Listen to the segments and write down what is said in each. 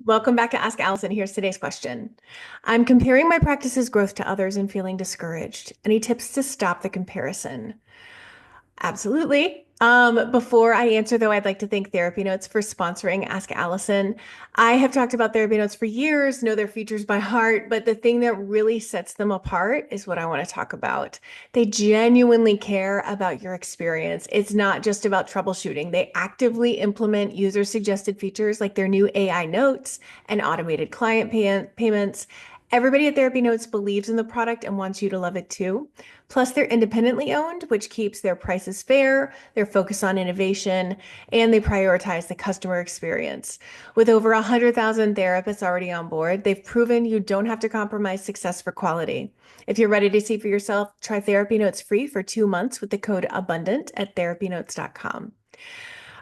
Welcome back to Ask Allison. Here's today's question. I'm comparing my practice's growth to others and feeling discouraged. Any tips to stop the comparison? Absolutely. Before I answer, though, I'd like to thank Therapy Notes for sponsoring Ask Allison. I have talked about Therapy Notes for years, know their features by heart, but the thing that really sets them apart is what I want to talk about. They genuinely care about your experience. It's not just about troubleshooting. They actively implement user-suggested features like their new AI notes and automated payments. Everybody at Therapy Notes believes in the product and wants you to love it too. Plus, they're independently owned, which keeps their prices fair, they're focused on innovation, and they prioritize the customer experience. With over 100,000 therapists already on board, they've proven you don't have to compromise success for quality. If you're ready to see for yourself, try Therapy Notes free for 2 months with the code ABUNDANT at therapynotes.com.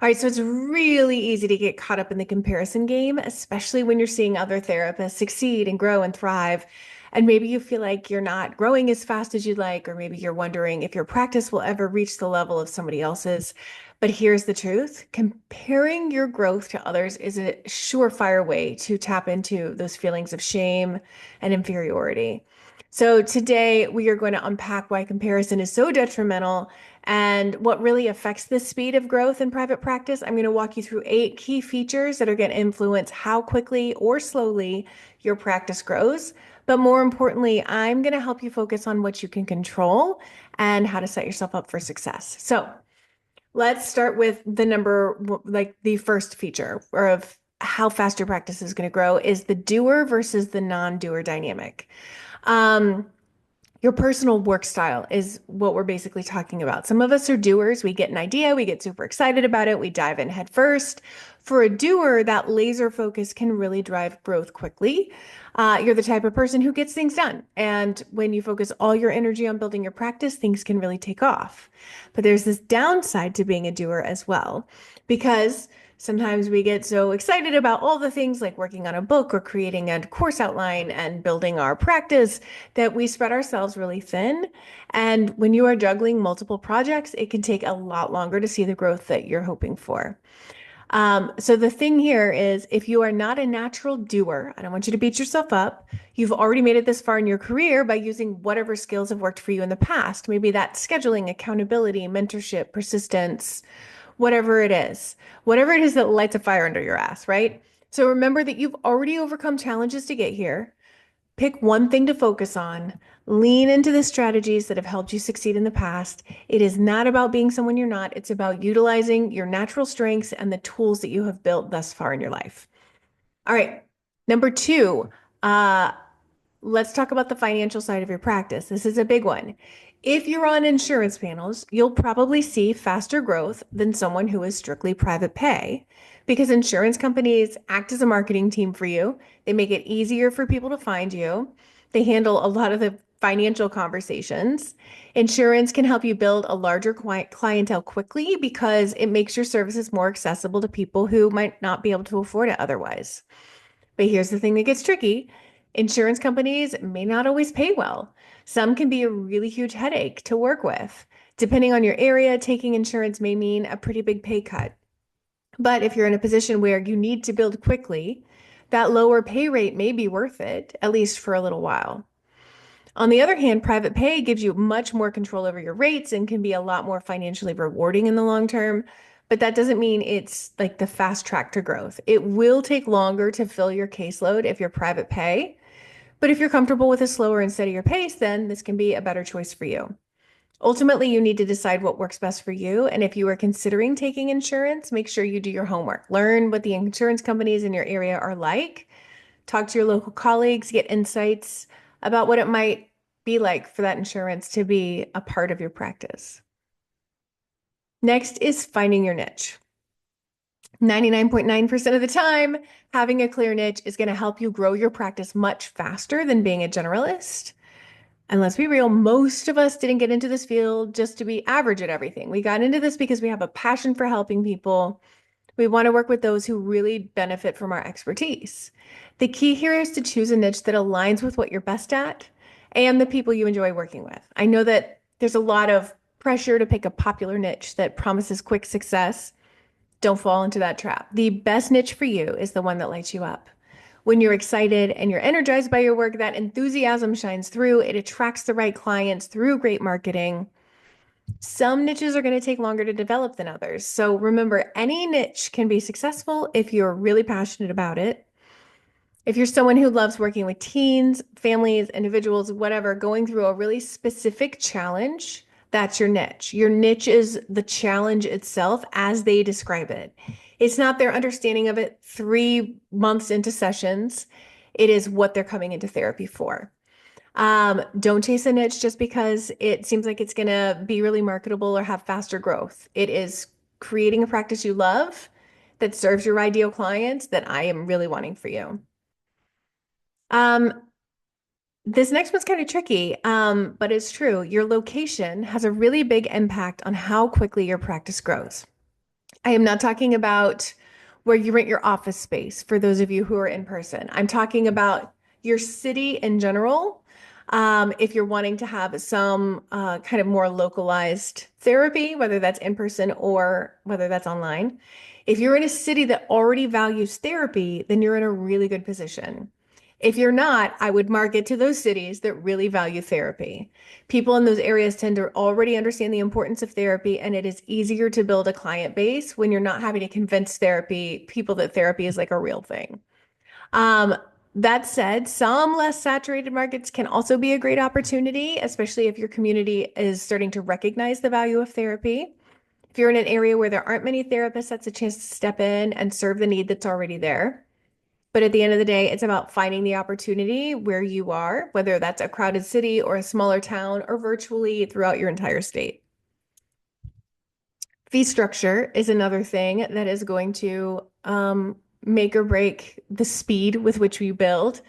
All right, so it's really easy to get caught up in the comparison game, especially when you're seeing other therapists succeed and grow and thrive. And maybe you feel like you're not growing as fast as you'd like, or maybe you're wondering if your practice will ever reach the level of somebody else's. But here's the truth. Comparing your growth to others is a surefire way to tap into those feelings of shame and inferiority. So today we are going to unpack why comparison is so detrimental and what really affects the speed of growth in private practice. I'm going to walk you through 8 key features that are going to influence how quickly or slowly your practice grows. But more importantly, I'm going to help you focus on what you can control and how to set yourself up for success. So let's start with the first feature or of how fast your practice is going to grow is the doer versus the non-doer dynamic. Um, your personal work style is what we're basically talking about. Some of us are doers. We get an idea, we get super excited about it, we dive in head first. For a doer, that laser focus can really drive growth quickly. You're the type of person who gets things done. And when you focus all your energy on building your practice, things can really take off. But there's this downside to being a doer as well, because sometimes we get so excited about all the things like working on a book or creating a course outline and building our practice that we spread ourselves really thin. And when you are juggling multiple projects, it can take a lot longer to see the growth that you're hoping for. So the thing here is if you are not a natural doer, I don't want you to beat yourself up. You've already made it this far in your career by using whatever skills have worked for you in the past. Maybe that's scheduling, accountability, mentorship, persistence, whatever it is that lights a fire under your ass, right? So remember that you've already overcome challenges to get here. Pick one thing to focus on. Lean into the strategies that have helped you succeed in the past. It is not about being someone you're not. It's about utilizing your natural strengths and the tools that you have built thus far in your life. All right. Number two, uh, let's talk about the financial side of your practice. This is a big one. If you're on insurance panels, you'll probably see faster growth than someone who is strictly private pay because insurance companies act as a marketing team for you. They make it easier for people to find you. They handle a lot of the financial conversations. Insurance can help you build a larger clientele quickly because it makes your services more accessible to people who might not be able to afford it otherwise. But here's the thing that gets tricky. Insurance companies may not always pay well. Some can be a really huge headache to work with. Depending on your area, taking insurance may mean a pretty big pay cut. But if you're in a position where you need to build quickly, that lower pay rate may be worth it, at least for a little while. On the other hand, private pay gives you much more control over your rates and can be a lot more financially rewarding in the long term. But that doesn't mean it's like the fast track to growth. It will take longer to fill your caseload if you're private pay. But if you're comfortable with a slower and steadier pace, then this can be a better choice for you. Ultimately, you need to decide what works best for you. And if you are considering taking insurance, make sure you do your homework. Learn what the insurance companies in your area are like. Talk to your local colleagues, get insights about what it might be like for that insurance to be a part of your practice. Next is finding your niche. 99.9% of the time, having a clear niche is going to help you grow your practice much faster than being a generalist. And let's be real, most of us didn't get into this field just to be average at everything. We got into this because we have a passion for helping people. We want to work with those who really benefit from our expertise. The key here is to choose a niche that aligns with what you're best at and the people you enjoy working with. I know that there's a lot of pressure to pick a popular niche that promises quick success. Don't fall into that trap. The best niche for you is the one that lights you up. When you're excited and you're energized by your work, that enthusiasm shines through. It attracts the right clients through great marketing. Some niches are going to take longer to develop than others. So remember, any niche can be successful if you're really passionate about it. If you're someone who loves working with teens, families, individuals, whatever, going through a really specific challenge, that's your niche. Your niche is the challenge itself as they describe it. It's not their understanding of it 3 months into sessions. It is what they're coming into therapy for. Don't chase a niche just because it seems like it's going to be really marketable or have faster growth. It is creating a practice you love that serves your ideal clients that I am really wanting for you. Um, this next one's kind of tricky, but it's true. Your location has a really big impact on how quickly your practice grows. I am not talking about where you rent your office space for those of you who are in person. I'm talking about your city in general. If you're wanting to have some kind of more localized therapy, whether that's in person or whether that's online. If you're in a city that already values therapy, then you're in a really good position. If you're not, I would market to those cities that really value therapy. People in those areas tend to already understand the importance of therapy, and it is easier to build a client base when you're not having to convince people that therapy is like a real thing. Um, that said, some less saturated markets can also be a great opportunity, especially if your community is starting to recognize the value of therapy. If you're in an area where there aren't many therapists, that's a chance to step in and serve the need that's already there. But at the end of the day, it's about finding the opportunity where you are, whether that's a crowded city or a smaller town or virtually throughout your entire state. Fee structure is another thing that is going to make or break the speed with which we build.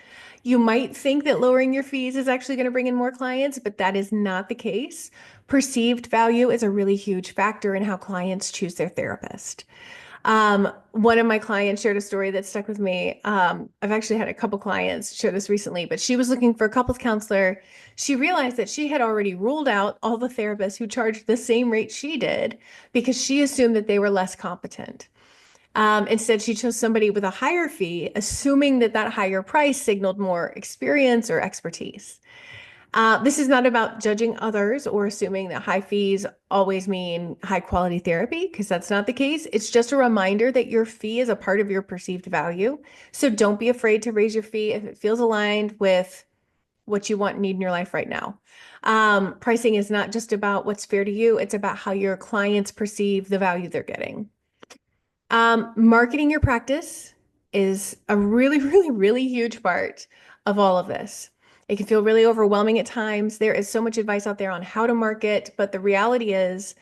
You might think that lowering your fees is actually going to bring in more clients, but that is not the case. Perceived value is a really huge factor in how clients choose their therapist. One of my clients shared a story that stuck with me. I've actually had a couple clients share this recently, but she was looking for a couples counselor. She realized that she had already ruled out all the therapists who charged the same rate she did because she assumed that they were less competent. Instead, she chose somebody with a higher fee, assuming that that higher price signaled more experience or expertise. This is not about judging others or assuming that high fees always mean high quality therapy, because that's not the case. It's just a reminder that your fee is a part of your perceived value. So don't be afraid to raise your fee if it feels aligned with what you want and need in your life right now. Pricing is not just about what's fair to you, it's about how your clients perceive the value they're getting. Marketing your practice is a really, really, really huge part of all of this. It can feel really overwhelming at times. There is so much advice out there on how to market, but the reality is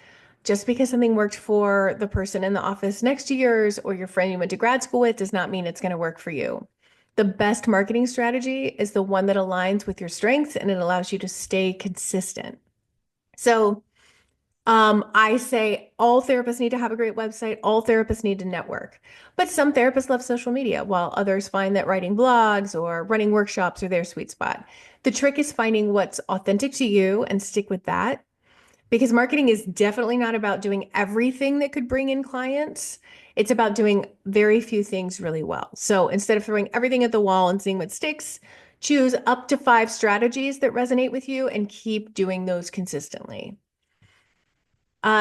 just because something worked for the person in the office next to yours or your friend you went to grad school with does not mean it's going to work for you. The best marketing strategy is the one that aligns with your strengths and it allows you to stay consistent. So, I say all therapists need to have a great website. All therapists need to network. But some therapists love social media, while others find that writing blogs or running workshops are their sweet spot. The trick is finding what's authentic to you and stick with that. Because marketing is definitely not about doing everything that could bring in clients. It's about doing very few things really well. So instead of throwing everything at the wall and seeing what sticks, choose up to 5 strategies that resonate with you and keep doing those consistently.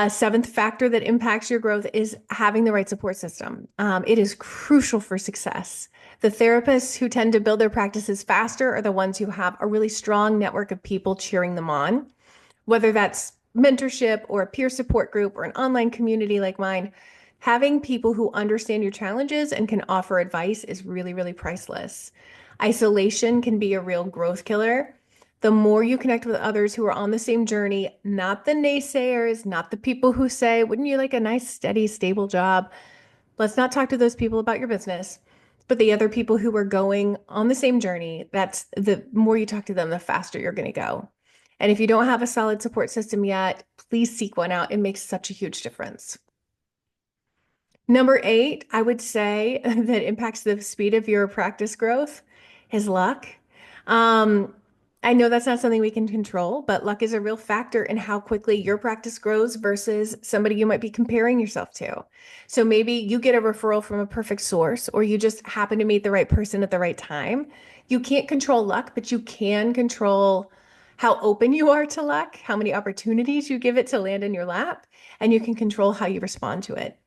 Seventh factor that impacts your growth is having the right support system. It is crucial for success. The therapists who tend to build their practices faster are the ones who have a really strong network of people cheering them on, whether that's mentorship or a peer support group or an online community like mine. Having people who understand your challenges and can offer advice is really, really priceless. Isolation can be a real growth killer. The more you connect with others who are on the same journey, not the naysayers, not the people who say, wouldn't you like a nice, steady, stable job? Let's not talk to those people about your business. But the other people who are going on the same journey, that's the more you talk to them, the faster you're going to go. And if you don't have a solid support system yet, please seek one out. It makes such a huge difference. Number 8, I would say that impacts the speed of your practice growth is luck. Um, I know that's not something we can control, but luck is a real factor in how quickly your practice grows versus somebody you might be comparing yourself to. So maybe you get a referral from a perfect source, or you just happen to meet the right person at the right time. You can't control luck, but you can control how open you are to luck, how many opportunities you give it to land in your lap, and you can control how you respond to it.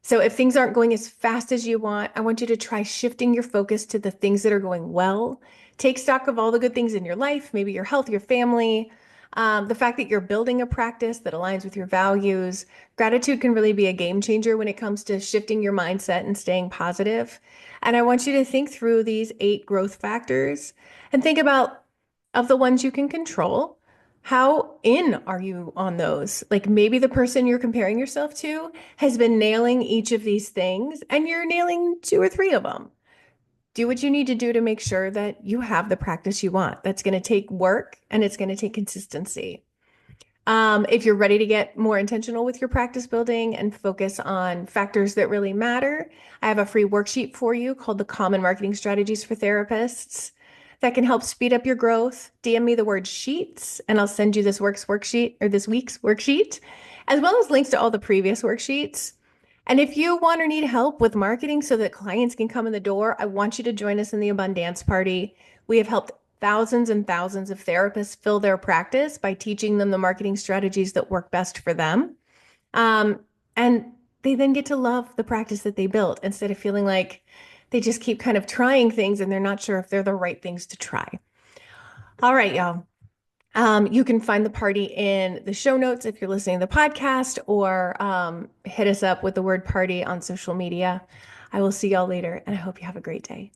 So if things aren't going as fast as you want, I want you to try shifting your focus to the things that are going well. Take stock of all the good things in your life, maybe your health, your family, the fact that you're building a practice that aligns with your values. Gratitude can really be a game changer when it comes to shifting your mindset and staying positive. And I want you to think through these 8 growth factors and think about of the ones you can control. How in are you on those? Like maybe the person you're comparing yourself to has been nailing each of these things and you're nailing 2 or 3 of them. Do what you need to do to make sure that you have the practice you want. That's going to take work and it's going to take consistency. If you're ready to get more intentional with your practice building and focus on factors that really matter, I have a free worksheet for you called the Common Marketing Strategies for Therapists that can help speed up your growth. DM me the word sheets, and I'll send you this week's worksheet, as well as links to all the previous worksheets. And if you want or need help with marketing so that clients can come in the door, I want you to join us in the Abundance Party. We have helped thousands and thousands of therapists fill their practice by teaching them the marketing strategies that work best for them. And they then get to love the practice that they built instead of feeling like they just keep kind of trying things and they're not sure if they're the right things to try. All right, y'all. You can find the party in the show notes if you're listening to the podcast, or hit us up with the word party on social media. I will see y'all later, and I hope you have a great day.